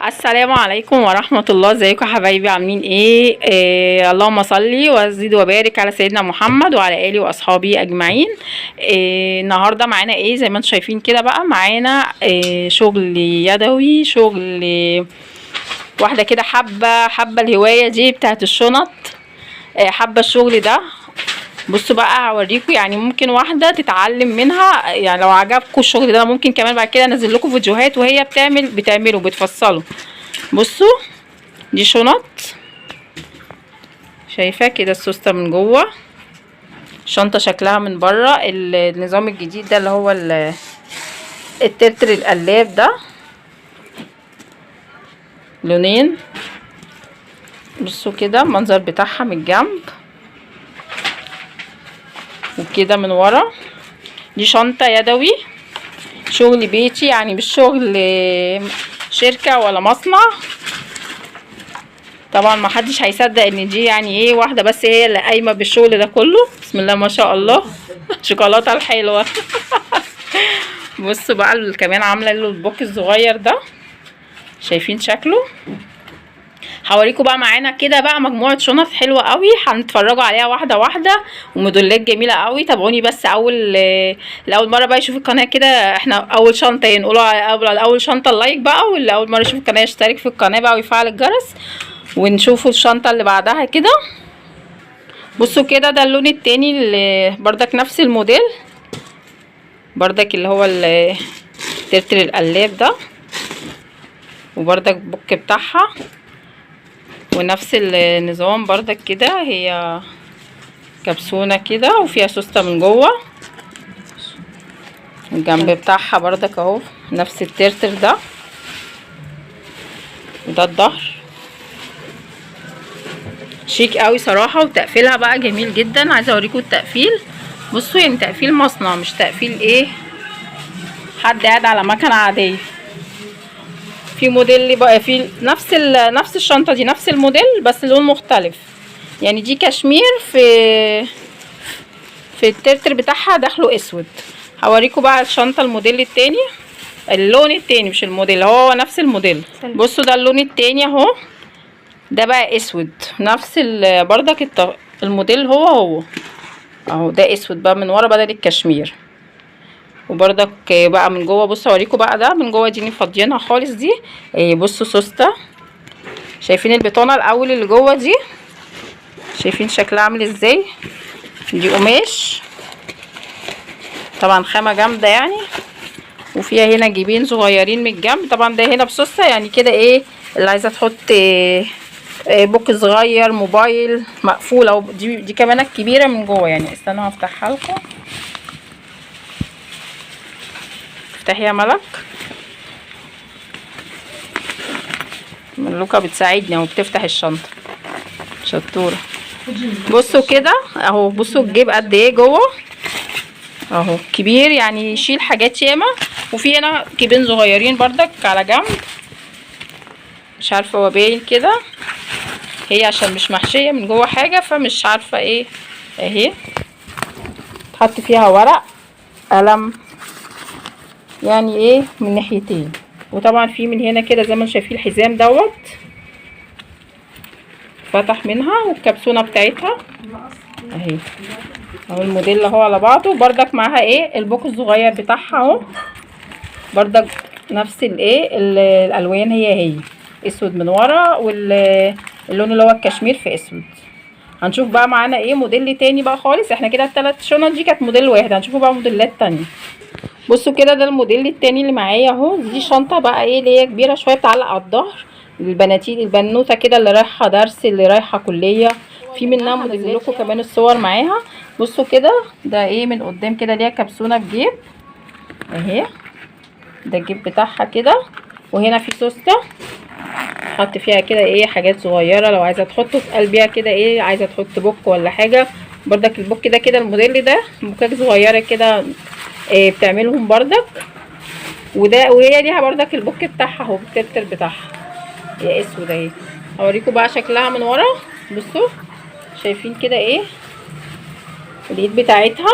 السلام عليكم ورحمة الله. ازيكم يا حبايبي؟ عاملين ايه؟ اللهم صلي وزد وبارك على سيدنا محمد وعلى اله واصحابه اجمعين. النهارده معانا ايه؟ زي ما انتم شايفين كده بقى معانا شغل يدوي، شغل واحدة كده حابة الهواية دي بتاعت الشنط. حابة الشغل ده. بصوا بقى هوريكم، يعني ممكن واحده تتعلم منها. يعني لو عجبكم الشغل ده ممكن كمان بعد كده انزل لكم فيديوهات وهي بتعمله بتفصله. بصوا دي شنط، شايفه كده السوسته من جوه، الشنطه شكلها من بره. النظام الجديد ده اللي هو الترتر القلاب ده، لونين. بصوا كده المنظر بتاعها من الجنب وكده من ورا. دي شنطة يدوي، شغل بيتي، يعني مش شغل شركة ولا مصنع. طبعا ما حدش هيصدق ان دي يعني ايه واحدة بس هي اللي قايمة بالشغل ده كله. بسم الله ما شاء الله. شوكولاتة الحلوة. بصوا بقى كمان عاملة له البوك الصغير ده، شايفين شكله؟ هوريكم بقى معانا كده بقى مجموعه شنط حلوه قوي، هنتفرجوا عليها واحده واحده، وموديلات جميله قوي. تابعوني بس لاول مره بقى يشوف القناه كده. احنا اول شنطه نقولوا على اول شنطه اللايك بقى، واللي اول مره يشوف القناه يشترك في القناه بقى ويفعل الجرس، ونشوفوا الشنطه اللي بعدها كده. بصوا كده ده اللون التاني اللي بردك نفس الموديل، بردك اللي هو الترتر القلاب ده، وبردك البوك بتاعها ونفس النظام بردك كده. هي كبسونة كده وفيها سوستة من جوه. الجنب بتاعها بردك اهو نفس الترتر ده، وده الظهر. شيك قوي صراحة، وتقفيلها بقى جميل جدا. عايزة اوريكم التقفيل. بصوا يعني تقفيل مصنع، مش تقفيل ايه حد قاعد على مكنة عادية. في موديل بقى في نفس الشنطة دي، نفس الموديل بس لون مختلف. يعني دي كشمير في الترتر بتاعها داخله اسود. هوريكم بقى الشنطة الموديل التاني، اللون التاني مش الموديل، هو نفس الموديل. بصوا ده اللون التاني اهو، ده بقى اسود نفس بردك الموديل هو اهو، ده اسود بقى من ورا بدل الكشمير. وبردك بقى من جوه. بصوا اوريكم بقى ده من جوه، دي فاضيينها خالص دي. بصوا سوسته، شايفين البطانه الاول اللي جوه دي؟ شايفين شكلها عامل ازاي؟ دي قماش طبعا، خامه جامده يعني. وفيها هنا جيبين صغيرين من الجنب. طبعا ده هنا بسوسته يعني كده ايه اللي عايزه تحط بوك صغير، موبايل مقفول، او دي كمان الكبيره من جوه. يعني استنوا هفتحها لكم. افتحي يا ملك. ملوكه بتساعدني اهو، بتفتح الشنطه، شطوره. بصوا كده اهو، بصوا الجيب قد ايه جوه اهو، كبير يعني يشيل حاجات ياما. وفي هنا جيبين صغيرين بردك على جنب، مش عارفه هو باين كده، هي عشان مش محشيه من جوه حاجه فمش عارفه ايه. اهي تحط فيها ورق قلم، يعني ايه من ناحيتين. وطبعا في من هنا كده زي ما انتم شايفين الحزام دوت فتح منها، والكبسونه بتاعتها اهي اهو. الموديل اهو على بعضه، بردك معاها ايه البوك الصغير بتاعها اهو، بردك نفس الايه الالوان هي اسود من ورا، واللون اللي هو الكشمير في اسود. هنشوف بقى معانا ايه موديل تاني بقى خالص. احنا كده الثلاث شنط دي كانت موديل واحد، هنشوفوا بقى موديلات تانية. بصوا كده ده الموديل التاني اللي معايا اهو. دي شنطه بقى ايه اللي هي كبيره شويه، بتعلق على الظهر، البناتين البنوته كده اللي رايحه درس، اللي رايحه كليه. في منها موديل لكم كمان الصور معاها. بصوا كده ده ايه من قدام كده ليها كبسونه بجيب اهي، ده الجيب بتاعها كده. وهنا في سوسته حط فيها كده ايه حاجات صغيره لو عايزه تحطه في قلبها كده ايه، عايزه تحط بوك ولا حاجه. بردك البوك ده كده الموديل ده بوكات صغيره كده بتعملهم بردك. وهي ليها بردك البوك بتاعها اهو، الترتر بتاعها هي اسود اهي. هوريكم بقى شكلها من ورا. بصوا شايفين كده ايه اليد بتاعتها،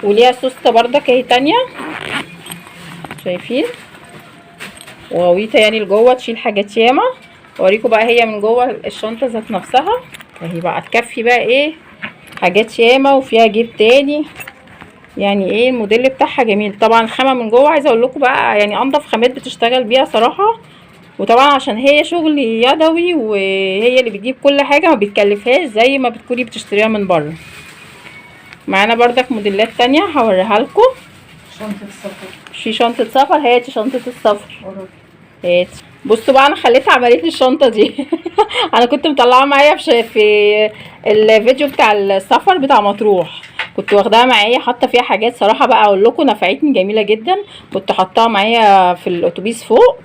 وليها سوسته بردك اهي تانية، شايفين وغويطه يعني لجوه، تشيل حاجات ياما. اوريكم بقى هي من جوه الشنطه ذات نفسها اهي بقى، تكفي بقى ايه حاجات ياما، وفيها جيب تاني. يعني ايه الموديل بتاعها جميل. طبعا الخامه من جوه عايزه اقول لكم بقى يعني انضف خامات بتشتغل بيها صراحه. وطبعا عشان هي شغل يدوي وهي اللي بتجيب كل حاجه، ما بتكلفهاش زي ما بتكوني بتشتريها من بره. معانا بردك موديلات تانية هوريها لكم. شنطة السفر. في شنطه سفر، هاتي شنطه السفر هاتي. بصوا بقى انا خليتها عملت لي الشنطه دي. انا كنت مطلعاها معايا في الفيديو بتاع السفر بتاع مطروح، كنت واخداها معايا حاطه فيها حاجات صراحه بقى اقول لكم نفعتني جميله جدا. كنت حاطاها معايا في الاتوبيس فوق،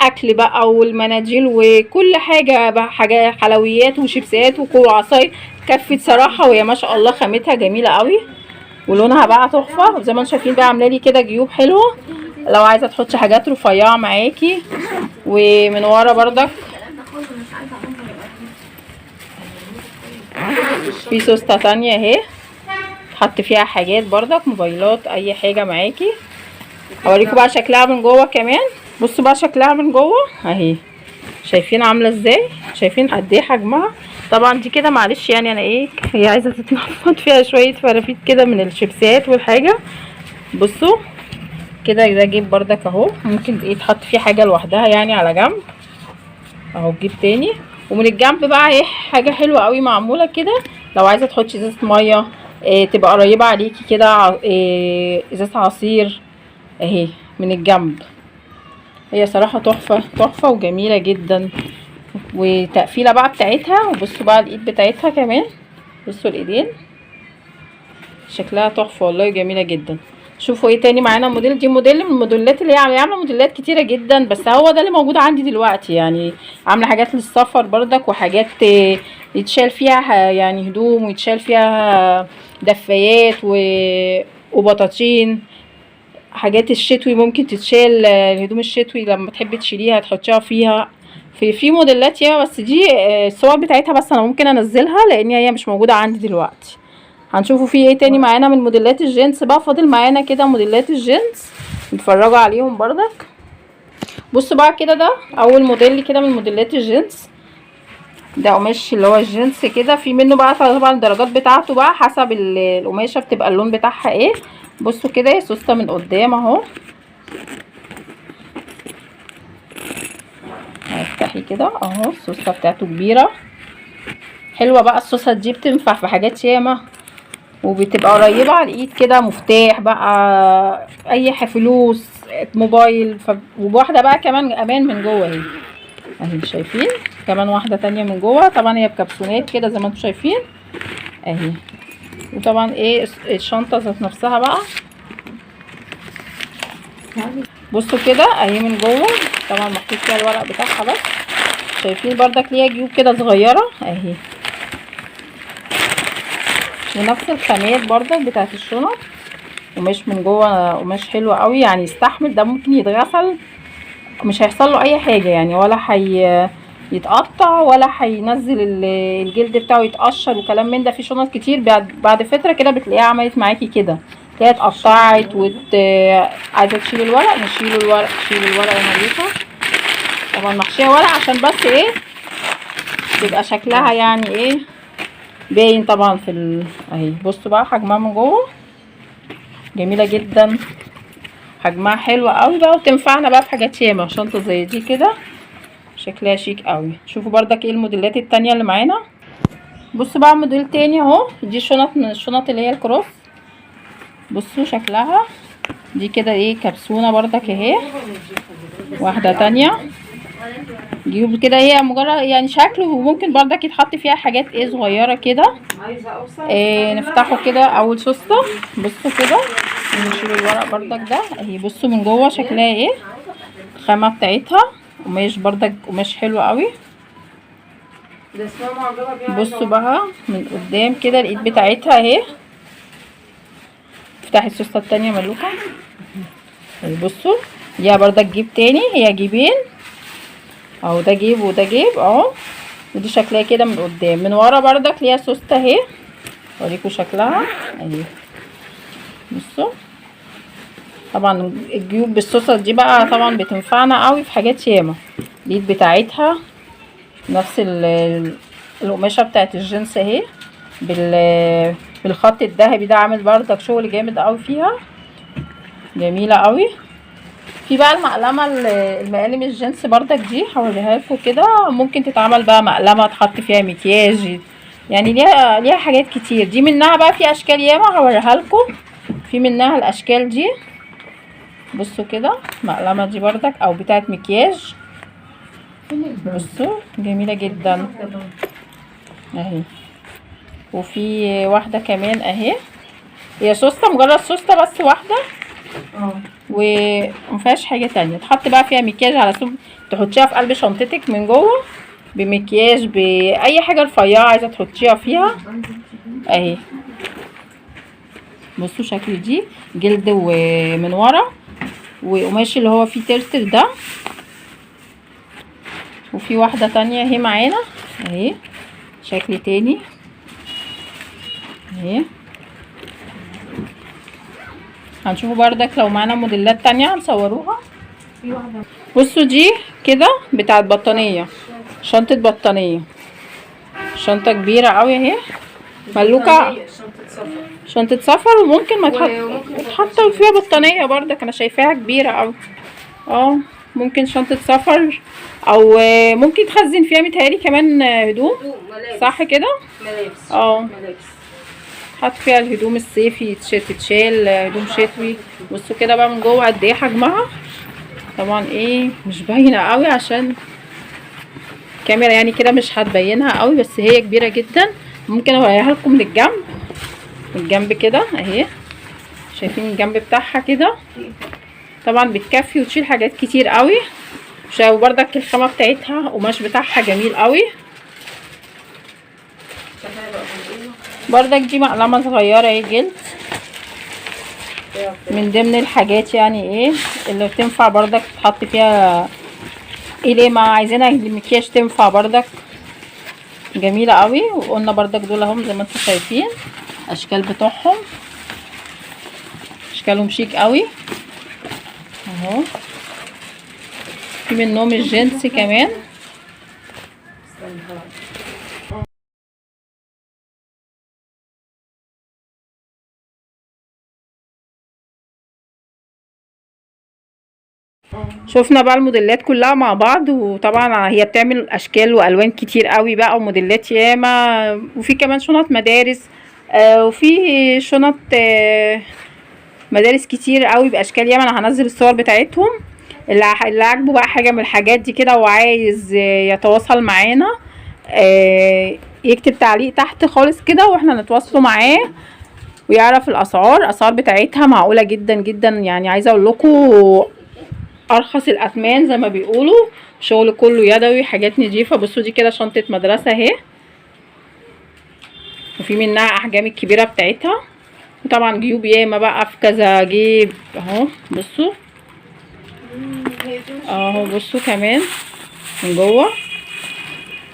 اكل بقى والمناديل وكل حاجه بقى، حاجه حلويات وشيبسات وعصاي، كفت صراحه. وهي ما شاء الله خامتها جميله قوي ولونها بقى تحفه. وزي ما انتم شايفين بقى عامله لي كده جيوب حلوه لو عايزه تحطي حاجات رفيعه معاكي. ومن ورا بردك في سوسته تانية اهي، تحط فيها حاجات بردك، موبايلات، اي حاجه معاكي. هوريكم بقى شكلها من جوه كمان. بصوا بقى شكلها من جوه اهي، شايفين عامله ازاي، شايفين قد ايه حجمها. طبعا دي كده معلش يعني انا ايه، هي عايزه تتنفض فيها شويه فرافيت كده من الشيبسات والحاجه. بصوا كده ده جيب بردك اهو، ممكن ايه تحط فيه حاجه لوحدها يعني على جنب اهو. جيب تاني، ومن الجنب بقى ايه حاجه حلوه قوي معموله كده، لو عايزه تحطي ازازه ميه تبقى قريبه عليكي كده، ازازه عصير اهي من الجنب. هي صراحه تحفه تحفه وجميله جدا. وتقفيله بقى بتاعتها، وبصوا بقى الايد بتاعتها كمان، بصوا الايدين شكلها تحفه والله جميله جدا. شوفوا ايه تاني معانا موديل. دي موديل من الموديلات اللي هي عامله موديلات كتيره جدا، بس هو ده اللي موجود عندي دلوقتي. يعني عامله حاجات للسفر بردك، وحاجات يتشال فيها يعني هدوم، ويتشال فيها دفايات وبطاطين. حاجات الشتوي ممكن تتشال، الهدوم الشتوي لما تحبي تشيليها تحطيها فيها. في موديلات ياما، بس دي الصور بتاعتها بس انا ممكن انزلها لان هي مش موجوده عندي دلوقتي. هنشوفوا في ايه تاني معانا من موديلات الجينز بقى. فاضل معانا كده موديلات الجينز نتفرجوا عليهم بردك. بصوا بقى كده ده اول موديل كده من موديلات الجينز. ده قماش اللي هو الجينز كده، في منه بقى طبعا الدرجات بتاعته بقى حسب القماشه بتبقى اللون بتاعها ايه. بصوا كده سوسته من قدام اهو، هفتحي كده اهو، السوسته بتاعته كبيره حلوه بقى. السوسه دي بتنفع في حاجات ياما، وبتبقى قريبه على الايد كده، مفتاح بقى، اي فلوس، موبايل. وواحده بقى كمان امان من جوه اهي شايفين، كمان واحده تانية من جوه. طبعا هي بكبسونات كده زي ما انتم شايفين اهي. وطبعا ايه الشنطه ذات نفسها بقى، بصوا كده اهي من جوه. طبعا محطوط فيها الورق بتاعها بس. شايفين بردك ليها جيوب كده صغيره اهي، ونفس الخامات بردك بتاعت الشنط. قماش من جوه قماش حلو قوي يعني، يستحمل. ده ممكن يتغسل مش هيحصل له اي حاجه يعني، ولا يتقطع ولا هينزل الجلد بتاعه يتقشر وكلام من ده. في شنط كتير بعد فتره كده بتلاقيها عملت معاكي كده، تلاقيها اتقطعت عايزه تشيل الورق، نشيل الورق، شيل الورق يا مريكا. طبعا محشيه ورق عشان بس ايه تبقى شكلها يعني ايه باين طبعا اهي. بصوا بقى حجمها من جوه جميله جدا، حجمها حلو قوي بقى، وتنفعنا بقى في حاجات ياما. شنطه زي دي كده شكلها شيك قوي. شوفوا بردك ايه الموديلات التانية اللي معانا. بصوا بقى موديل تاني اهو، دي شنط من الشنط اللي هي الكروس. بصوا شكلها دي كده ايه كبسونه بردك اهي. واحده تانية جيوب كده، هي مجرد يعني شكل، وممكن بردك يتحط فيها حاجات ايه صغيره كده. نفتحه كده اول سوسته. بصوا كده نشيل الورق بردك ده اهي. بصوا من جوه شكلها ايه، الخامه بتاعتها قماش بردك قماش حلو قوي. بصوا بقى من قدام كده الايد بتاعتها اهي. افتحي السوسته التانية ملوكه اهي. بصوا دي بردك جيب تاني، هي جيبين اهو، ده جيب وده جيب اهو. ودي شكلها كده من قدام. من ورا بردك ليها سوسته اهي، اوريكم شكلها اهي. بصوا طبعا الجيوب بالسوسة دي بقى طبعا بتنفعنا قوي في حاجات ياما. اليد بتاعتها نفس القماشة بتاعت الجنس اهي بالخط الذهبي ده، عامل بردك شغل جامد قوي فيها، جميلة قوي. في بقى المقلمة المقالم الجنس بردك دي هوريها لكم كده، ممكن تتعمل بقى مقلمة تحط فيها مكياج، يعني ليها حاجات كتير. دي منها بقى في اشكال ياما هوريها لكم، في منها الاشكال دي. بصوا كده مقلمة دي بردك او بتاعت مكياج، بصوا جميلة جدا اهي. وفي واحدة كمان اهي، هي سوسته، مجرد سوسته بس واحدة ومفيهاش حاجة تانية. تحط بقى فيها مكياج على سوم، تحطيها في قلب شنطتك من جوه بمكياج، بأي حاجة رفيعة عايزة تحطيها فيها اهي. بصوا شكل دي جلد ومن ورا، وقماش اللي هو فيه ترتر ده. وفي واحدة تانية اهي معانا اهي، شكل تاني اهي. هنشوفوا بردك لو معانا موديلات تانية هنصوروها. في واحدة بصوا دي كده بتاعت بطانية، شنطة بطانية، شنطة كبيرة قوي اهي، ملوكة، شنطة سفر. شنطة سفر. وممكن ما وممكن تحط فيها بطانية بردك، انا شايفاها كبيرة قوي. ممكن شنطة سفر، او ممكن تخزن فيها متهيألي كمان هدوم، ملابس. صح كده؟ ملابس. ملابس، حط فيها الهدوم الصيفي تتشال، هدوم شتوي. بصوا كده بقى من جوه قد ايه حجمها. طبعا ايه مش باينه قوي عشان الكاميرا يعني كده مش هتبينها قوي، بس هي كبيره جدا. ممكن اوريها لكم من الجنب، من الجنب كده اهي، شايفين الجنب بتاعها كده. طبعا بتكفي وتشيل حاجات كتير قوي. وبردك الخامه بتاعتها قماش بتاعها جميل قوي. بردك دي مقلمه صغيره اهي جلد، من ضمن الحاجات يعني ايه اللي بتنفع بردك تحط فيها ايه ما عايزينها المكياج، تنفع بردك جميله قوي. وقلنا بردك دول اهم زي ما انتم شايفين اشكال بتوعهم، اشكالهم شيك قوي اهو. في منهم الجينز كمان. شفنا بقى الموديلات كلها مع بعض، وطبعا هي بتعمل اشكال والوان كتير قوي بقى وموديلات ياما. وفي كمان شنط مدارس، وفي شنط مدارس كتير قوي باشكال ياما. انا هنزل الصور بتاعتهم. اللي عاجبه بقى حاجه من الحاجات دي كده وعايز يتواصل معانا، يكتب تعليق تحت خالص كده واحنا نتواصلوا معاه ويعرف الاسعار بتاعتها معقوله جدا جدا. يعني عايزه اقول لكم ارخص الاثمان زي ما بيقولوا، شغل كله يدوي، حاجات نضيفه. بصوا دي كده شنطه مدرسه اهي، وفي منها احجام الكبيره بتاعتها. وطبعا جيوب ياما بقى في كذا جيب اهو. بصوا اهو، بصوا كمان من جوه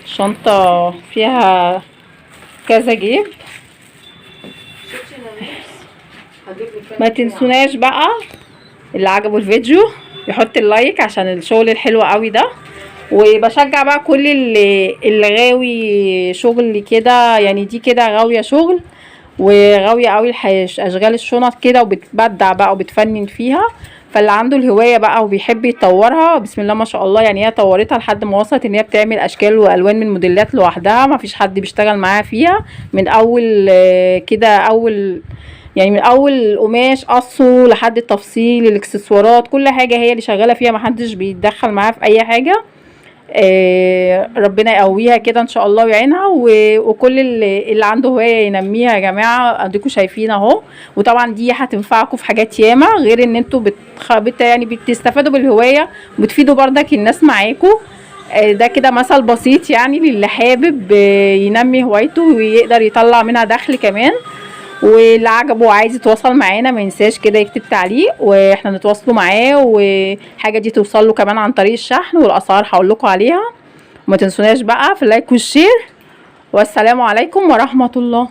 شنطه فيها كذا جيب. ما تنسوناش بقى اللي عجبه الفيديو يحط اللايك عشان الشغل الحلو قوي ده. وبشجع بقى كل اللي غاوي شغل كده، يعني دي كده غاويه شغل وغاويه قوي اشغال الشنط كده، وبتبدع بقى وبتفنن فيها. فاللي عنده الهوايه بقى وبيحب يطورها، بسم الله ما شاء الله، يعني هي طورتها لحد ما وصلت ان هي بتعمل اشكال والوان من موديلات لوحدها، ما فيش حد بيشتغل معاها فيها من اول كده، يعني من اول قماش قصه لحد التفصيل الاكسسوارات، كل حاجه هي اللي شغاله فيها، محدش بيتدخل معاها في اي حاجه. ربنا يقويها كده ان شاء الله ويعينها، وكل اللي عنده هوايه ينميها يا جماعه. اديكم شايفين اهو. وطبعا دي هتنفعكم في حاجات ياما، غير ان انتوا يعني بتستفادوا بالهوايه وبتفيدوا بردك الناس معاكم. ده كده مثل بسيط يعني للي حابب ينمي هوايته ويقدر يطلع منها دخل كمان. واللي عجبه وعايز يتواصل معانا ما ينساش كده يكتب تعليق واحنا نتواصلوا معاه، والحاجه دي توصل له كمان عن طريق الشحن، والاسعار هقول لكم عليها. وما تنسوناش بقى في اللايك والشير. والسلام عليكم ورحمه الله.